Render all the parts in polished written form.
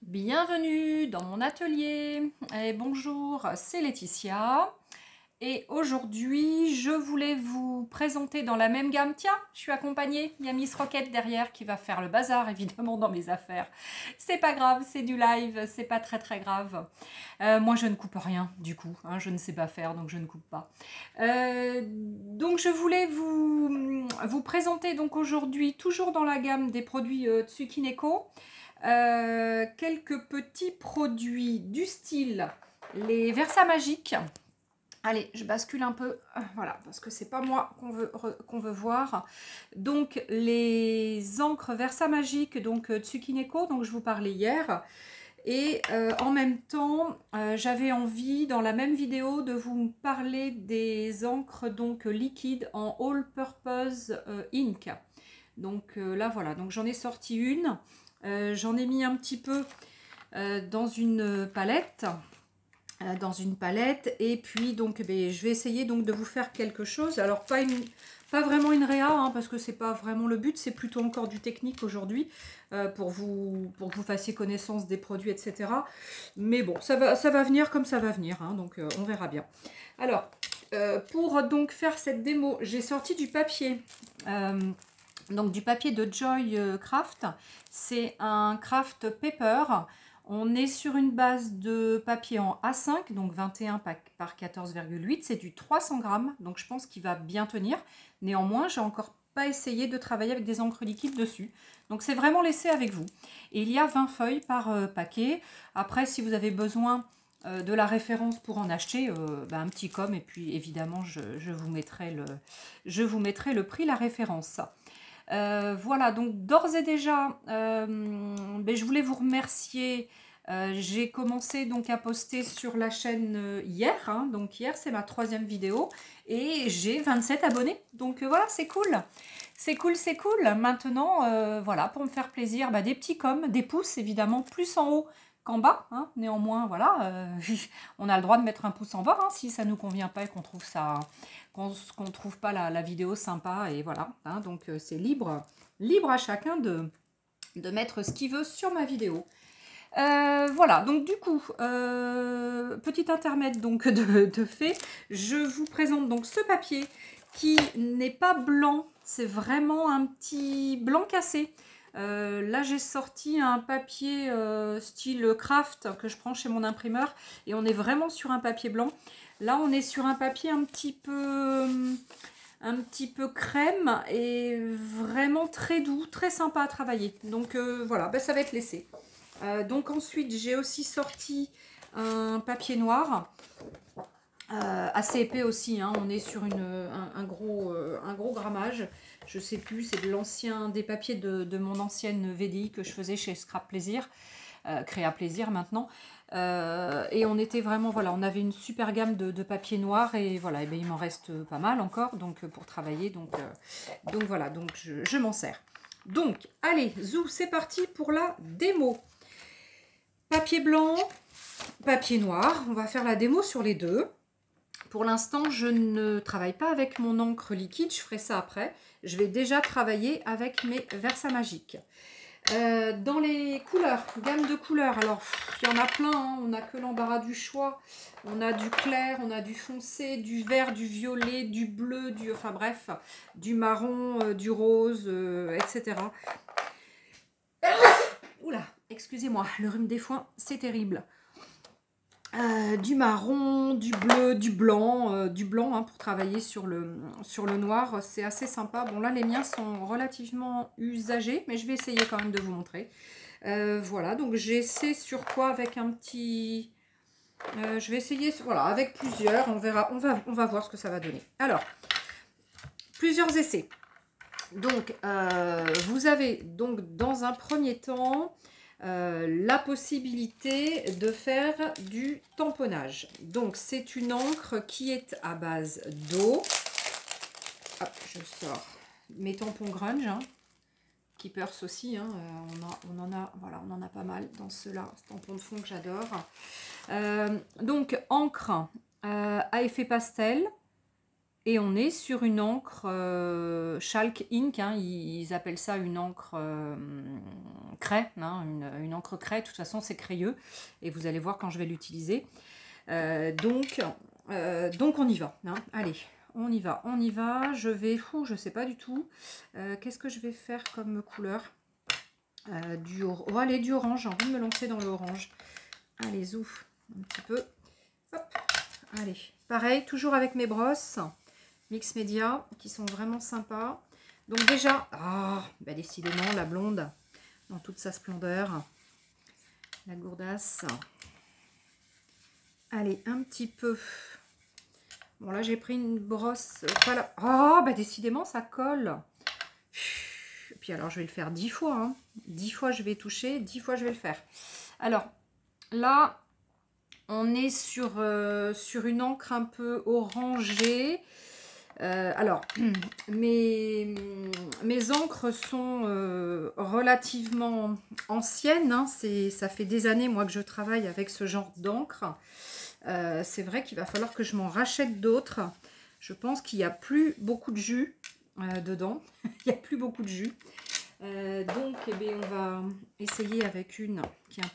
Bienvenue dans mon atelier et bonjour, c'est Laetitia et aujourd'hui je voulais vous présenter dans la même gamme, tiens, je suis accompagnée, il y a Miss Rocket derrière qui va faire le bazar évidemment dans mes affaires, c'est pas grave, c'est du live, c'est pas très grave, moi je ne coupe rien du coup, hein, je ne sais pas faire donc je ne coupe pas. Donc je voulais vous présenter donc aujourd'hui, toujours dans la gamme des produits Tsukineko, quelques petits produits du style les Versa magiques. Allez, je bascule un peu, voilà, parce que c'est pas moi qu'on veut voir. Donc les encres Versa magiques, donc Tsukineko, donc je vous parlais hier. Et en même temps, j'avais envie dans la même vidéo de vous parler des encres donc liquides en All Purpose Ink. Donc là voilà, donc j'en ai sorti une. J'en ai mis un petit peu dans une palette. Et puis donc je vais essayer donc de vous faire quelque chose. Alors pas vraiment une réa, hein, parce que c'est pas vraiment le but, c'est plutôt encore du technique aujourd'hui pour que vous fassiez connaissance des produits, etc. Mais bon, ça va venir comme ça va venir, hein, donc on verra bien. Alors, pour donc faire cette démo, j'ai sorti du papier. Donc du papier de Joy Craft, c'est un craft paper. On est sur une base de papier en A5, donc 21 par 14,8, c'est du 300 grammes, donc je pense qu'il va bien tenir. Néanmoins, j'ai encore pas essayé de travailler avec des encres liquides dessus, donc c'est vraiment laissé avec vous. Et il y a 20 feuilles par paquet. Après, si vous avez besoin de la référence pour en acheter, un petit com, et puis évidemment, je vous mettrai le prix, la référence. Voilà, donc d'ores et déjà, je voulais vous remercier. J'ai commencé donc à poster sur la chaîne hier, hein, donc hier c'est ma 3e vidéo et j'ai 27 abonnés, donc voilà, c'est cool. C'est cool. Maintenant, voilà, pour me faire plaisir, des petits coms, des pouces évidemment, plus en haut qu'en bas, hein. Néanmoins, voilà, on a le droit de mettre un pouce en bas, hein, si ça nous convient pas et qu'on trouve ça, qu'on trouve pas la vidéo sympa, et voilà, hein, donc c'est libre à chacun de mettre ce qu'il veut sur ma vidéo. Voilà, donc du coup, petit intermède donc de fait, je vous présente donc ce papier qui n'est pas blanc, c'est vraiment un petit blanc cassé. Là j'ai sorti un papier style craft que je prends chez mon imprimeur et on est vraiment sur un papier blanc. Là on est sur un papier un petit peu crème et vraiment très doux, très sympa à travailler. Donc voilà, ça va être laissé. Donc ensuite j'ai aussi sorti un papier noir assez épais aussi, hein. On est sur un gros grammage, je sais plus, c'est des papiers de mon ancienne VDI que je faisais chez Scrap Plaisir, Créa Plaisir maintenant, et on était vraiment, voilà, on avait une super gamme de papier noir et voilà, il m'en reste pas mal encore donc pour travailler, donc voilà, donc je m'en sers. Donc allez, zou, c'est parti pour la démo. Papier blanc, papier noir, on va faire la démo sur les deux. Pour l'instant, je ne travaille pas avec mon encre liquide, je ferai ça après. Je vais déjà travailler avec mes Versa magiques. Dans les couleurs, gamme de couleurs, alors il y en a plein, hein, on n'a que l'embarras du choix. On a du clair, on a du foncé, du vert, du violet, du bleu, enfin bref, du marron, du rose, etc. Oula, excusez-moi, le rhume des foins, c'est terrible. Du marron, du bleu, du blanc, hein, pour travailler sur le noir, c'est assez sympa. Bon là les miens sont relativement usagés, mais je vais essayer quand même de vous montrer. Voilà, donc j'essaie sur quoi avec un petit... je vais essayer, voilà, avec plusieurs, on verra, on va voir ce que ça va donner. Alors, plusieurs essais. Donc, vous avez donc dans un premier temps la possibilité de faire du tamponnage. Donc, c'est une encre qui est à base d'eau. Hop, je sors mes tampons grunge, hein, qui percent aussi. Hein, on en a pas mal dans ceux-là, ce tampon de fond que j'adore. Donc, encre à effet pastel Et on est sur une encre Chalk Ink, hein, ils appellent ça une encre craie, hein, une encre craie, de toute façon c'est crayeux, et vous allez voir quand je vais l'utiliser. Donc on y va, hein. Allez, on y va, je vais, je sais pas du tout, qu'est-ce que je vais faire comme couleur, allez, du orange, j'ai envie de me lancer dans l'orange. Allez, zouf, un petit peu, hop, allez, pareil, toujours avec mes brosses Mix Média, qui sont vraiment sympas. Donc déjà, bah décidément, la blonde, dans toute sa splendeur. La gourdasse. Allez, un petit peu. Bon, là, j'ai pris une brosse. Voilà. Bah décidément, ça colle. Et puis alors, je vais le faire 10 fois. Hein. 10 fois, je vais toucher. 10 fois, je vais le faire. Alors, là, on est sur une encre un peu orangée. Alors, mes encres sont relativement anciennes. Hein. Ça fait des années, moi, que je travaille avec ce genre d'encre. C'est vrai qu'il va falloir que je m'en rachète d'autres. Je pense qu'il n'y a plus beaucoup de jus dedans. Il n'y a plus beaucoup de jus. Donc, eh bien, on va essayer avec une qui est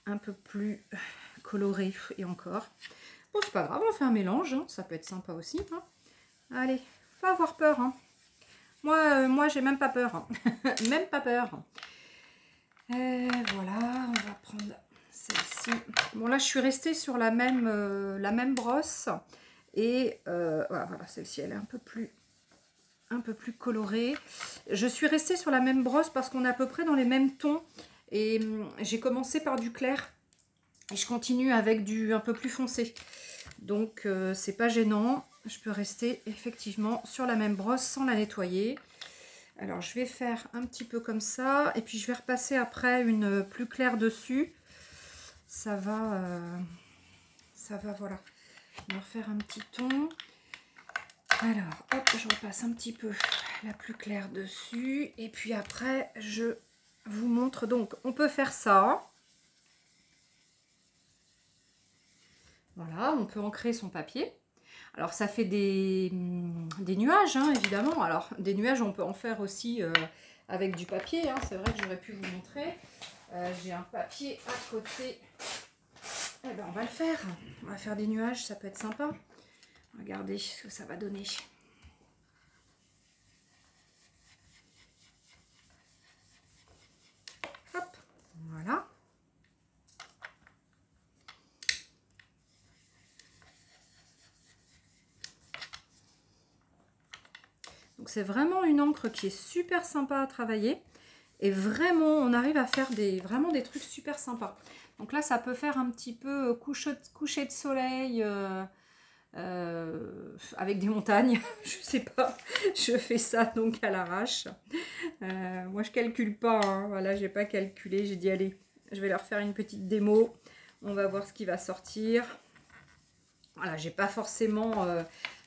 un peu plus colorée et encore. Bon, c'est pas grave, on fait un mélange, hein. Ça peut être sympa aussi. Hein. Allez, faut avoir peur. Hein. Moi j'ai même pas peur. Hein. Même pas peur. Voilà, on va prendre celle-ci. Bon, là, je suis restée sur la même brosse. Et voilà, celle-ci, elle est un peu plus colorée. Je suis restée sur la même brosse parce qu'on est à peu près dans les mêmes tons. Et j'ai commencé par du clair. Et je continue avec du un peu plus foncé. Donc, c'est pas gênant. Je peux rester effectivement sur la même brosse sans la nettoyer. Alors, je vais faire un petit peu comme ça. Et puis, je vais repasser après une plus claire dessus. Ça va, voilà. On va refaire un petit ton. Alors, hop, je repasse un petit peu la plus claire dessus. Et puis après, je vous montre. Donc, on peut faire ça. Voilà, on peut ancrer son papier. Alors, ça fait des nuages, hein, évidemment. Alors, des nuages, on peut en faire aussi avec du papier. Hein. C'est vrai que j'aurais pu vous montrer. J'ai un papier à côté. Eh ben, on va le faire. On va faire des nuages, ça peut être sympa. Regardez ce que ça va donner. Hop, voilà. Donc c'est vraiment une encre qui est super sympa à travailler. Et vraiment, on arrive à faire vraiment des trucs super sympas. Donc là, ça peut faire un petit peu coucher de soleil avec des montagnes. Je sais pas, je fais ça donc à l'arrache. Moi, je calcule pas. Hein. Voilà, j'ai pas calculé. J'ai dit, allez, je vais leur faire une petite démo. On va voir ce qui va sortir. Voilà, j'ai pas forcément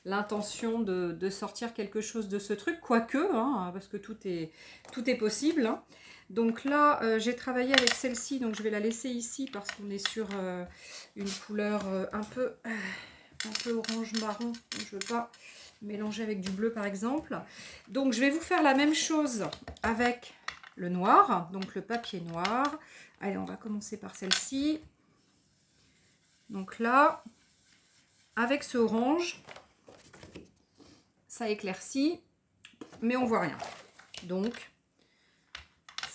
l'intention de sortir quelque chose de ce truc, quoique, hein, parce que tout est possible. Hein. Donc là, j'ai travaillé avec celle-ci, donc je vais la laisser ici parce qu'on est sur une couleur un peu orange-marron. Je ne veux pas mélanger avec du bleu, par exemple. Donc, je vais vous faire la même chose avec le noir, donc le papier noir. Allez, on va commencer par celle-ci. Donc là, avec ce orange, ça éclaircit, mais on voit rien. Donc,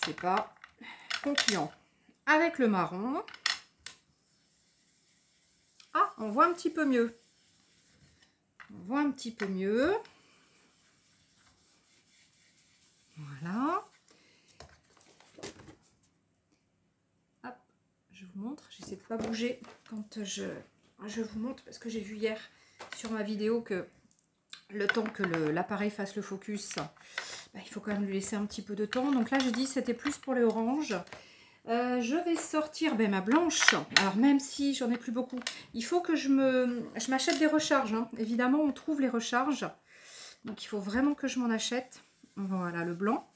c'est pas concluant. Avec le marron, on voit un petit peu mieux. On voit un petit peu mieux. Voilà. Hop, je vous montre. J'essaie de ne pas bouger quand je vous montre parce que j'ai vu hier sur ma vidéo que le temps que l'appareil fasse le focus, bah, il faut quand même lui laisser un petit peu de temps. Donc là, j'ai dit c'était plus pour les oranges. Je vais sortir ma blanche. Alors même si j'en ai plus beaucoup, il faut que je m'achète des recharges. Hein. Évidemment, on trouve les recharges. Donc il faut vraiment que je m'en achète. Voilà le blanc.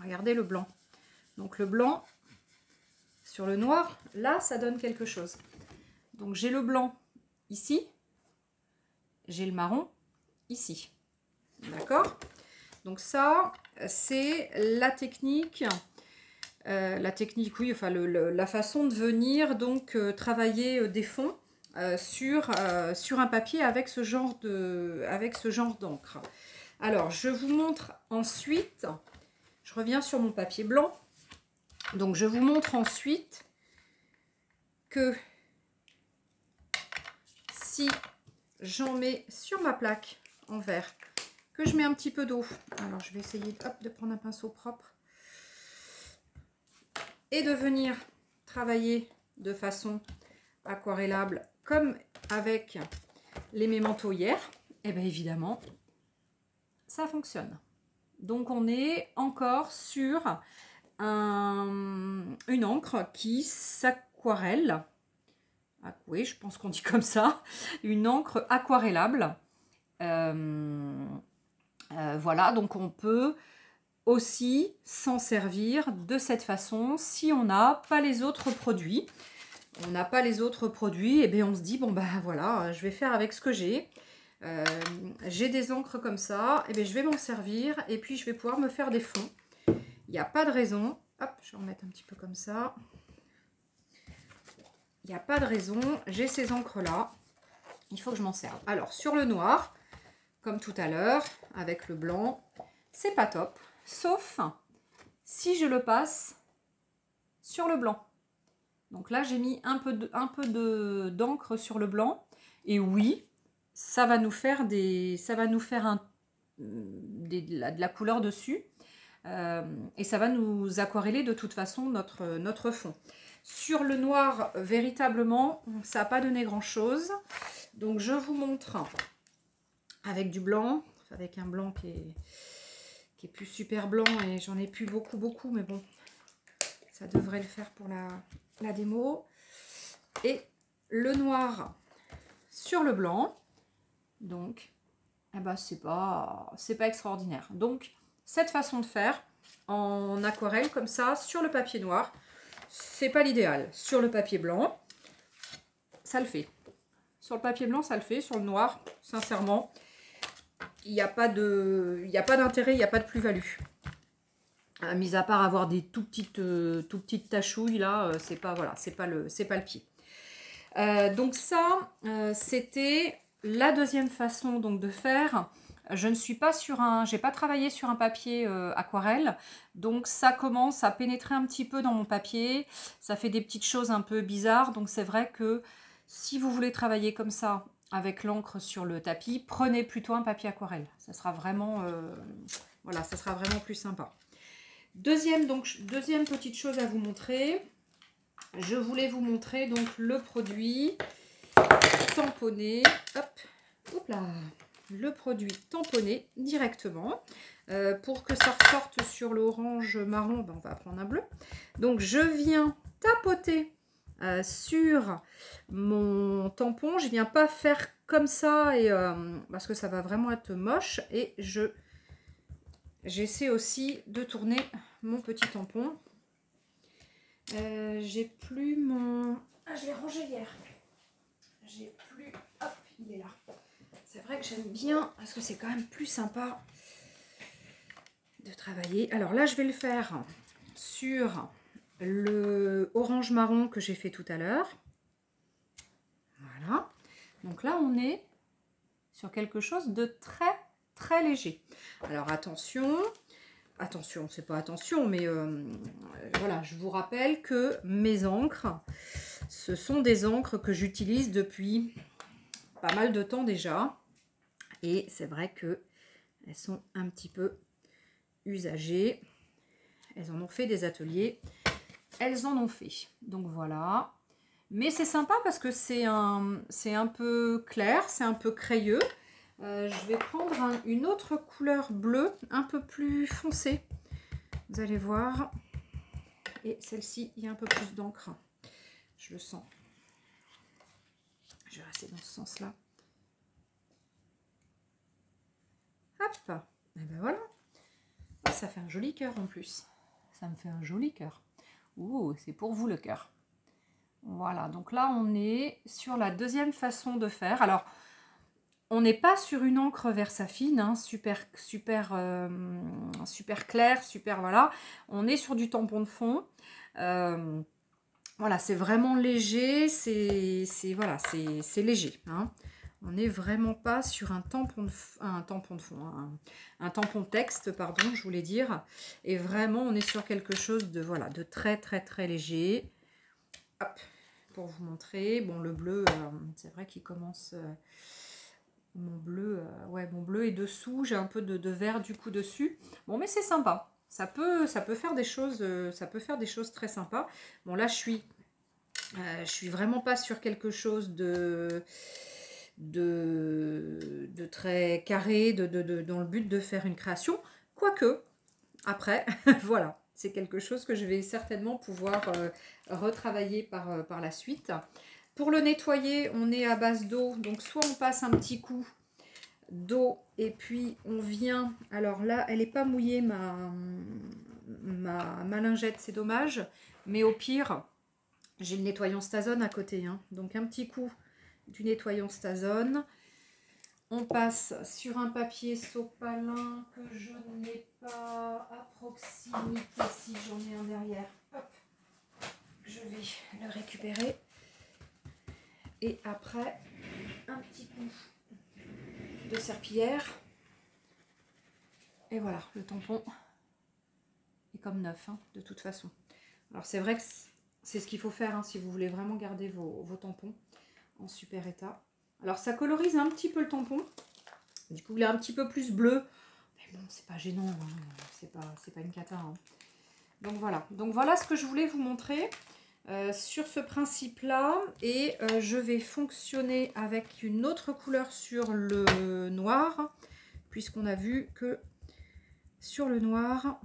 Regardez le blanc. Donc le blanc, Sur le noir, là, ça donne quelque chose. Donc, j'ai le blanc ici. J'ai le marron ici. D'accord? Donc ça, c'est la technique. Oui, enfin la façon de venir donc travailler des fonds sur un papier avec ce genre d'encre. Alors, je vous montre ensuite, je reviens sur mon papier blanc. Donc, je vous montre ensuite que si j'en mets sur ma plaque en verre, que je mets un petit peu d'eau. Alors, je vais essayer de prendre un pinceau propre et de venir travailler de façon aquarellable comme avec les mémentos hier. Et bien évidemment, ça fonctionne. Donc, on est encore sur une encre qui s'aquarelle. Oui, je pense qu'on dit comme ça. Une encre aquarellable. Voilà, donc on peut aussi s'en servir de cette façon si on n'a pas les autres produits. On n'a pas les autres produits, et bien on se dit, bon ben voilà, je vais faire avec ce que j'ai. J'ai des encres comme ça, et bien je vais m'en servir, et puis je vais pouvoir me faire des fonds. Il n'y a pas de raison. Hop, je vais en mettre un petit peu comme ça. Il n'y a pas de raison, j'ai ces encres-là. Il faut que je m'en serve. Alors, sur le noir, comme tout à l'heure, avec le blanc, c'est pas top. Sauf si je le passe sur le blanc. Donc là, j'ai mis un peu d'encre sur le blanc. Et oui, ça va nous faire de la couleur dessus. Et ça va nous aquareller de toute façon notre fond. Sur le noir, véritablement, ça n'a pas donné grand-chose. Donc, je vous montre avec du blanc, avec un blanc qui est plus super blanc et j'en ai plus beaucoup, mais bon, ça devrait le faire pour la démo. Et le noir sur le blanc, donc, eh ben, c'est pas extraordinaire. Donc, cette façon de faire en aquarelle comme ça sur le papier noir, c'est pas l'idéal. Sur le papier blanc, ça le fait. Sur le papier blanc, ça le fait. Sur le noir, sincèrement, il n'y a pas d'intérêt, il n'y a pas de plus-value. Mis à part avoir des tout petites tachouilles, là, c'est pas le pied. Donc ça, c'était la deuxième façon donc de faire. Je ne suis pas j'ai pas travaillé sur un papier aquarelle, donc ça commence à pénétrer un petit peu dans mon papier, ça fait des petites choses un peu bizarres, donc c'est vrai que si vous voulez travailler comme ça avec l'encre sur le tapis, prenez plutôt un papier aquarelle, ça sera vraiment, voilà, ça sera vraiment plus sympa. Deuxième petite chose à vous montrer, je voulais vous montrer donc le produit tamponné, hop là, le produit tamponné directement. Pour que ça ressorte sur l'orange marron, ben on va prendre un bleu. Donc je viens tapoter sur mon tampon. Je viens pas faire comme ça et, parce que ça va vraiment être moche. Et j'essaie aussi de tourner mon petit tampon. J'ai plus mon... Ah, je l'ai rangé hier. J'ai plus... Hop, il est là. C'est vrai que j'aime bien, parce que c'est quand même plus sympa de travailler. Alors là, je vais le faire sur le orange marron que j'ai fait tout à l'heure. Voilà. Donc là, on est sur quelque chose de très léger. Alors attention, c'est pas attention, mais voilà, je vous rappelle que mes encres, ce sont des encres que j'utilise depuis pas mal de temps déjà. Et c'est vrai que elles sont un petit peu usagées. Elles en ont fait des ateliers. Elles en ont fait. Donc voilà. Mais c'est sympa parce que c'est un peu clair, c'est un peu crayeux. Je vais prendre une autre couleur bleue, un peu plus foncée. Vous allez voir. Et celle-ci, il y a un peu plus d'encre. Je le sens. Je vais rester dans ce sens-là. Hop, et ben voilà. Ça fait un joli cœur en plus. Ça me fait un joli cœur. Ouh, c'est pour vous le cœur. Voilà, donc là on est sur la deuxième façon de faire. Alors, on n'est pas sur une encre Versafine, hein, super clair, super voilà. On est sur du tampon de fond. Voilà, c'est vraiment léger, c'est voilà, c'est léger. Hein. On n'est vraiment pas sur un tampon de fond, un tampon texte, pardon, je voulais dire. Et vraiment, on est sur quelque chose de voilà, de très léger. Hop, pour vous montrer. Bon, le bleu, c'est vrai qu'il commence. Mon bleu, mon bleu est dessous. J'ai un peu de vert du coup dessus. Bon, mais c'est sympa. Ça peut faire des choses. Ça peut faire des choses très sympas. Bon, là, je suis vraiment pas sur quelque chose de très carré, dans le but de faire une création. Quoique, après, voilà, c'est quelque chose que je vais certainement pouvoir retravailler par la suite. Pour le nettoyer, on est à base d'eau. Donc, soit on passe un petit coup d'eau et puis on vient... Alors là, elle n'est pas mouillée, ma lingette, c'est dommage. Mais au pire, j'ai le nettoyant Stazone à côté. Hein. Donc, un petit coup du nettoyant Stazone. On passe sur un papier sopalin que je n'ai pas à proximité. Si j'en ai un derrière, hop, je vais le récupérer. Et après, un petit coup de serpillière. Et voilà, le tampon est comme neuf, hein, de toute façon. Alors c'est vrai que c'est ce qu'il faut faire hein, si vous voulez vraiment garder vos tampons en super état. Alors ça colorise un petit peu le tampon. Du coup, il est un petit peu plus bleu. Mais bon, c'est pas gênant. Hein. C'est pas une cata. Hein. Donc voilà ce que je voulais vous montrer sur ce principe-là. Et je vais fonctionner avec une autre couleur sur le noir. Puisqu'on a vu que sur le noir,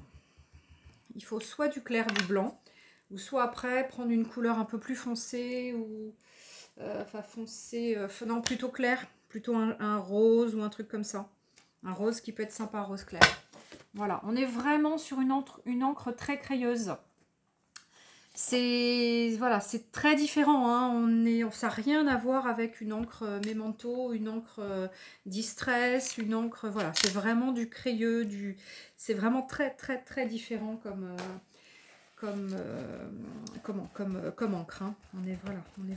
il faut soit du clair, du blanc. Ou soit après, prendre une couleur un peu plus foncée. Ou enfin foncé, non plutôt clair. Plutôt un rose ou un truc comme ça. Un rose qui peut être sympa, rose clair. Voilà, on est vraiment sur une encre très crayeuse. C'est voilà, c'est très différent. Hein. Ça n'a rien à voir avec une encre Memento, une encre Distress, une encre... Voilà, c'est vraiment du crayeux, c'est vraiment très différent comme encre. Hein. On est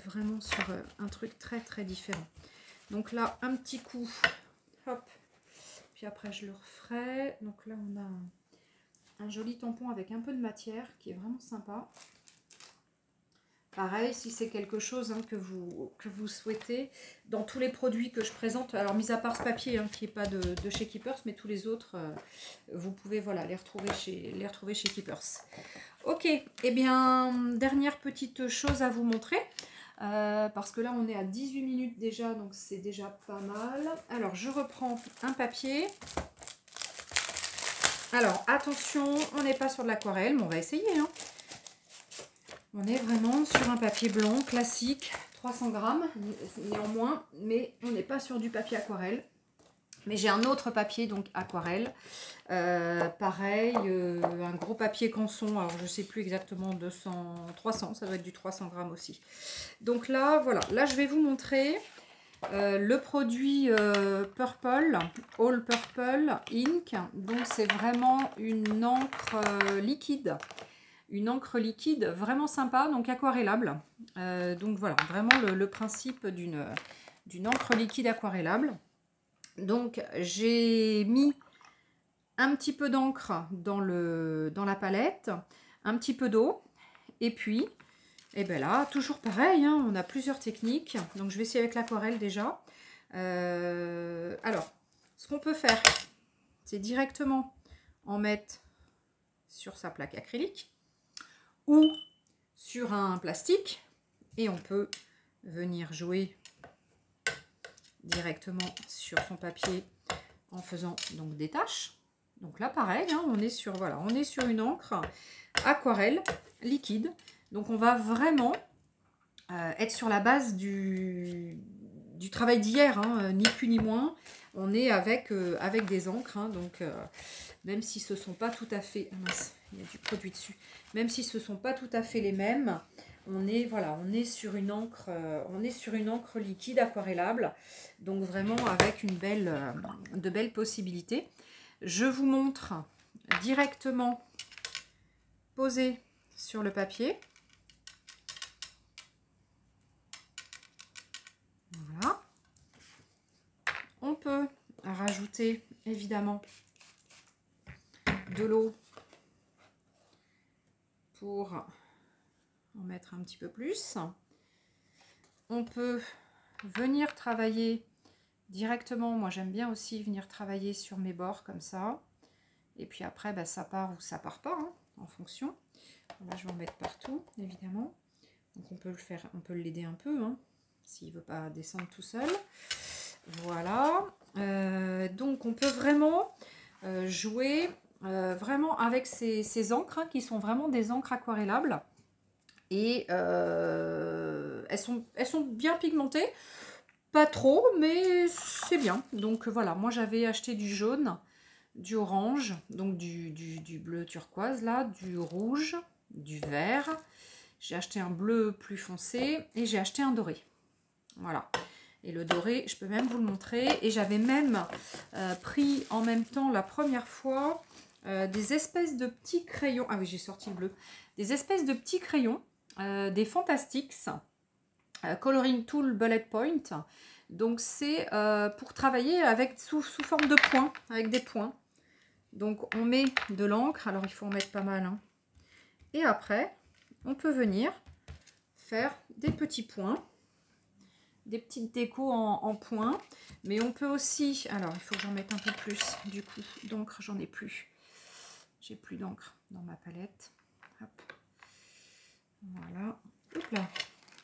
vraiment sur un truc très différent. Donc là, un petit coup, hop, puis après je le referai. Donc là, on a un joli tampon avec un peu de matière qui est vraiment sympa. Pareil, si c'est quelque chose hein, que vous souhaitez, dans tous les produits que je présente, alors mis à part ce papier hein, qui n'est pas de chez Keepers, mais tous les autres, vous pouvez voilà, les retrouver chez Keepers. Ok, et eh bien, dernière petite chose à vous montrer. Parce que là on est à 18 minutes déjà, donc c'est déjà pas mal. Alors je reprends un papier. Alors attention, on n'est pas sur de l'aquarelle, mais on va essayer. Hein. On est vraiment sur un papier blanc classique, 300 grammes néanmoins, mais on n'est pas sur du papier aquarelle. Mais j'ai un autre papier, donc aquarelle. Pareil, un gros papier canson. Alors, je ne sais plus exactement, 200, 300. Ça doit être du 300 grammes aussi. Donc là, voilà. Là, je vais vous montrer le produit Purple, All Purple Ink. Donc, c'est vraiment une encre liquide. Une encre liquide vraiment sympa, donc aquarellable. Donc, voilà, vraiment le principe d'une encre liquide aquarellable. Donc, j'ai mis un petit peu d'encre dans la palette, un petit peu d'eau, et puis, et bien là, toujours pareil, hein, on a plusieurs techniques. Donc, je vais essayer avec l'aquarelle déjà. Alors, ce qu'on peut faire, c'est directement en mettre sur sa plaque acrylique ou sur un plastique, et on peut venir jouer directement sur son papier en faisant donc des taches. Donc là pareil, hein, on est sur voilà, on est sur une encre aquarelle liquide. Donc on va vraiment être sur la base du travail d'hier, hein, ni plus ni moins. on est avec, avec des encres, hein, donc même si ce ne sont pas tout à fait... Ah mince, il y a du produit dessus. Même si ce ne sont pas tout à fait les mêmes, on est, voilà, on est sur une encre liquide aquarellable, donc vraiment avec une belle, de belles possibilités. Je vous montre directement posé sur le papier. Voilà. On peut rajouter évidemment de l'eau pour en mettre un petit peu plus. On peut venir travailler directement. Moi j'aime bien aussi venir travailler sur mes bords comme ça. Et puis après bah, ça part ou ça part pas, hein, en fonction. Là je vais en mettre partout évidemment. Donc on peut le faire, on peut l'aider un peu, hein, s'il ne veut pas descendre tout seul. Voilà. Donc on peut vraiment jouer vraiment avec ces encres, hein, qui sont vraiment des encres aquarellables. Et elles sont bien pigmentées. Pas trop, mais c'est bien. Donc voilà, moi j'avais acheté du jaune, du orange, donc du bleu turquoise là, du rouge, du vert. J'ai acheté un bleu plus foncé et j'ai acheté un doré. Voilà. Et le doré, je peux même vous le montrer. Et j'avais même pris en même temps la première fois des espèces de petits crayons. Ah oui, j'ai sorti le bleu. Des espèces de petits crayons, des Fantastics, Coloring Tool Bullet Point. Donc c'est pour travailler avec sous forme de points, avec des points. Donc on met de l'encre. Alors il faut en mettre pas mal, hein. Et après, on peut venir faire des petits points. Des petites décos en points, mais on peut aussi, alors il faut que j'en mette un peu plus du coup d'encre, j'en ai plus, j'ai plus d'encre dans ma palette. Hop. Voilà, hop là,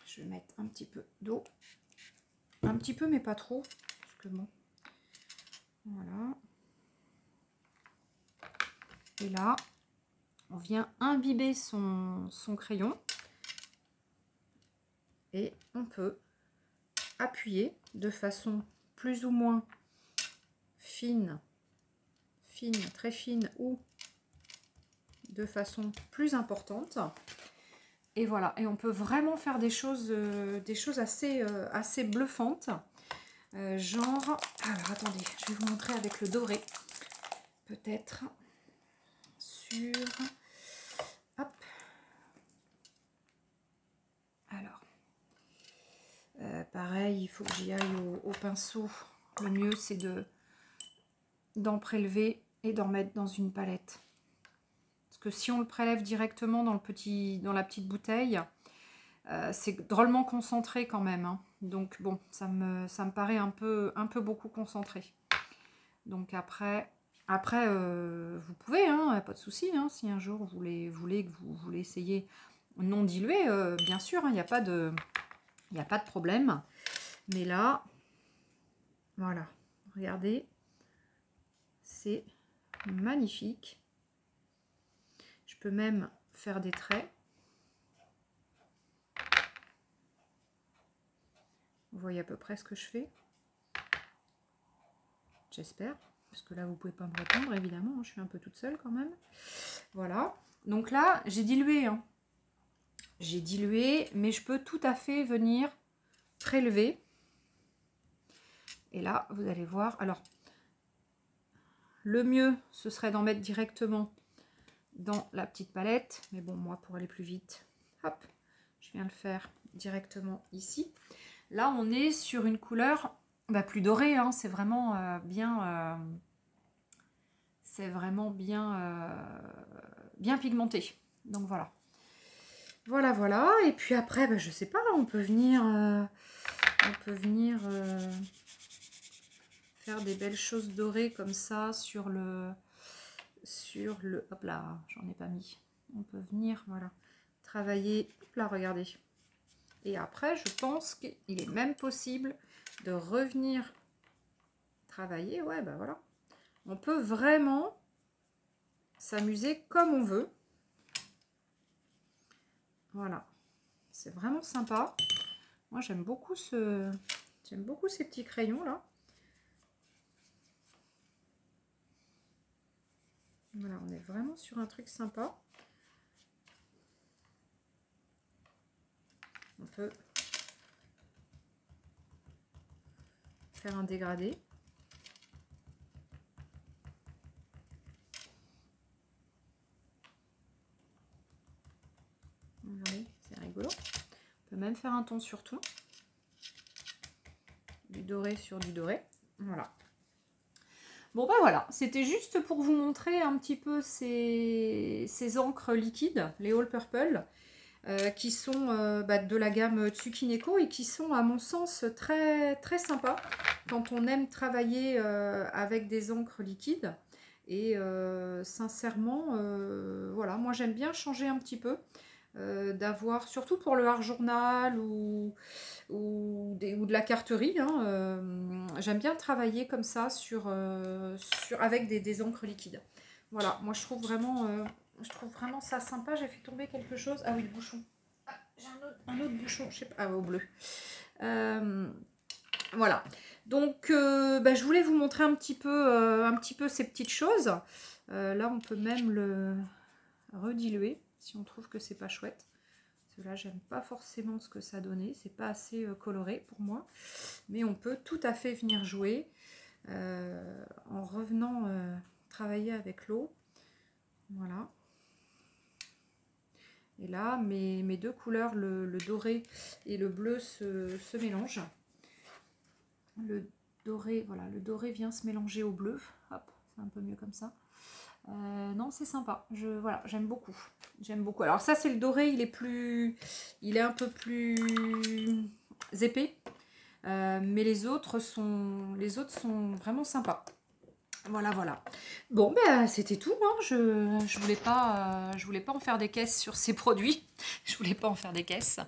je vais mettre un petit peu d'eau, un petit peu mais pas trop, parce que bon, voilà. Et là on vient imbiber son crayon et on peut appuyer de façon plus ou moins fine, très fine, ou de façon plus importante. Et voilà, et on peut vraiment faire des choses assez bluffantes. Genre, alors attendez, je vais vous montrer avec le doré. Peut-être sur... Hop. Alors, pareil, il faut que j'y aille au pinceau. Le mieux, c'est d'en prélever et d'en mettre dans une palette. Parce que si on le prélève directement dans la petite bouteille, c'est drôlement concentré quand même, hein. Donc bon, ça me paraît un peu beaucoup concentré. Donc après vous pouvez, hein, pas de souci, hein, si un jour vous voulez essayer non dilué, bien sûr, il n'y a pas de problème. Mais là, voilà, regardez, c'est magnifique. Je peux même faire des traits. Vous voyez à peu près ce que je fais. J'espère. Parce que là, vous pouvez pas me répondre, évidemment. Je suis un peu toute seule quand même. Voilà. Donc là, j'ai dilué, hein. J'ai dilué, mais je peux tout à fait venir prélever. Et là, vous allez voir. Alors, le mieux, ce serait d'en mettre directement dans la petite palette. Mais bon, moi, pour aller plus vite, hop, je viens le faire directement ici. Là, on est sur une couleur plus dorée, hein. C'est vraiment bien... c'est vraiment bien pigmenté. Donc voilà. Voilà. Et puis après, je sais pas, on peut venir faire des belles choses dorées comme ça sur le hop là, j'en ai pas mis. On peut venir, voilà, travailler. Hop là, regardez. Et après, je pense qu'il est même possible de revenir travailler. Ouais, voilà. On peut vraiment s'amuser comme on veut. Voilà. C'est vraiment sympa. Moi, j'aime beaucoup ces petits crayons là. Voilà, on est vraiment sur un truc sympa. On peut faire un dégradé. Regardez, c'est rigolo. On peut même faire un ton sur ton. Du doré sur du doré. Voilà. Bon ben voilà, c'était juste pour vous montrer un petit peu ces encres liquides, les All Purple, qui sont de la gamme Tsukineko et qui sont à mon sens très très sympas quand on aime travailler avec des encres liquides. Et sincèrement, voilà, moi j'aime bien changer un petit peu, d'avoir, surtout pour le art journal ou de la carterie, hein, j'aime bien travailler comme ça avec des encres liquides. Voilà, moi je trouve vraiment ça sympa. J'ai fait tomber quelque chose. Ah oui, le bouchon. Ah, j'ai un autre bouchon, je sais pas, ah, au bleu. Voilà, donc je voulais vous montrer un petit peu ces petites choses. Là on peut même le rediluer si on trouve que c'est pas chouette. Là, j'aime pas forcément ce que ça donnait, c'est pas assez coloré pour moi, mais on peut tout à fait venir jouer en revenant travailler avec l'eau. Voilà. Et là, mes deux couleurs, le doré et le bleu, se mélangent. Le doré, voilà, le doré vient se mélanger au bleu. Hop, c'est un peu mieux comme ça. Non, c'est sympa. Voilà, j'aime beaucoup. J'aime beaucoup. Alors ça, c'est le doré, il est un peu plus épais. Mais les autres sont vraiment sympas. Voilà, voilà. Bon, ben c'était tout. Hein. Je voulais pas en faire des caisses sur ces produits. Je voulais pas en faire des caisses.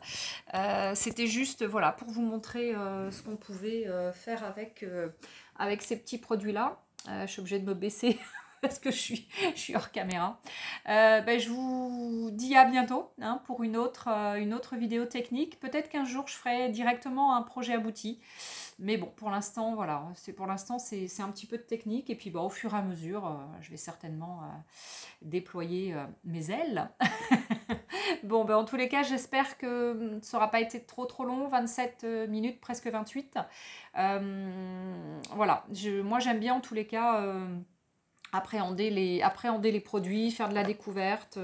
C'était juste, voilà, pour vous montrer ce qu'on pouvait faire avec ces petits produits-là. Je suis obligée de me baisser parce que je suis hors caméra. Je vous dis à bientôt, hein, pour une autre vidéo technique. Peut-être qu'un jour, je ferai directement un projet abouti. Mais bon, pour l'instant, voilà, c'est un petit peu de technique. Et puis, au fur et à mesure, je vais certainement déployer mes ailes. Bon, en tous les cas, j'espère que ça n'aura pas été trop long, 27 minutes, presque 28. Voilà, moi j'aime bien en tous les cas appréhender les produits, faire de la découverte,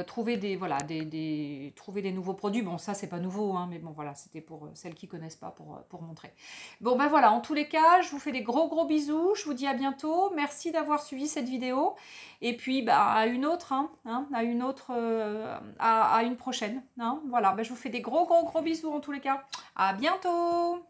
trouver des nouveaux produits. Bon, ça c'est pas nouveau, hein, mais bon voilà, c'était pour celles qui connaissent pas, pour montrer. Bon voilà, en tous les cas, je vous fais des gros bisous, je vous dis à bientôt, merci d'avoir suivi cette vidéo, et puis à une autre, à une prochaine, hein. Voilà, je vous fais des gros bisous en tous les cas, à bientôt.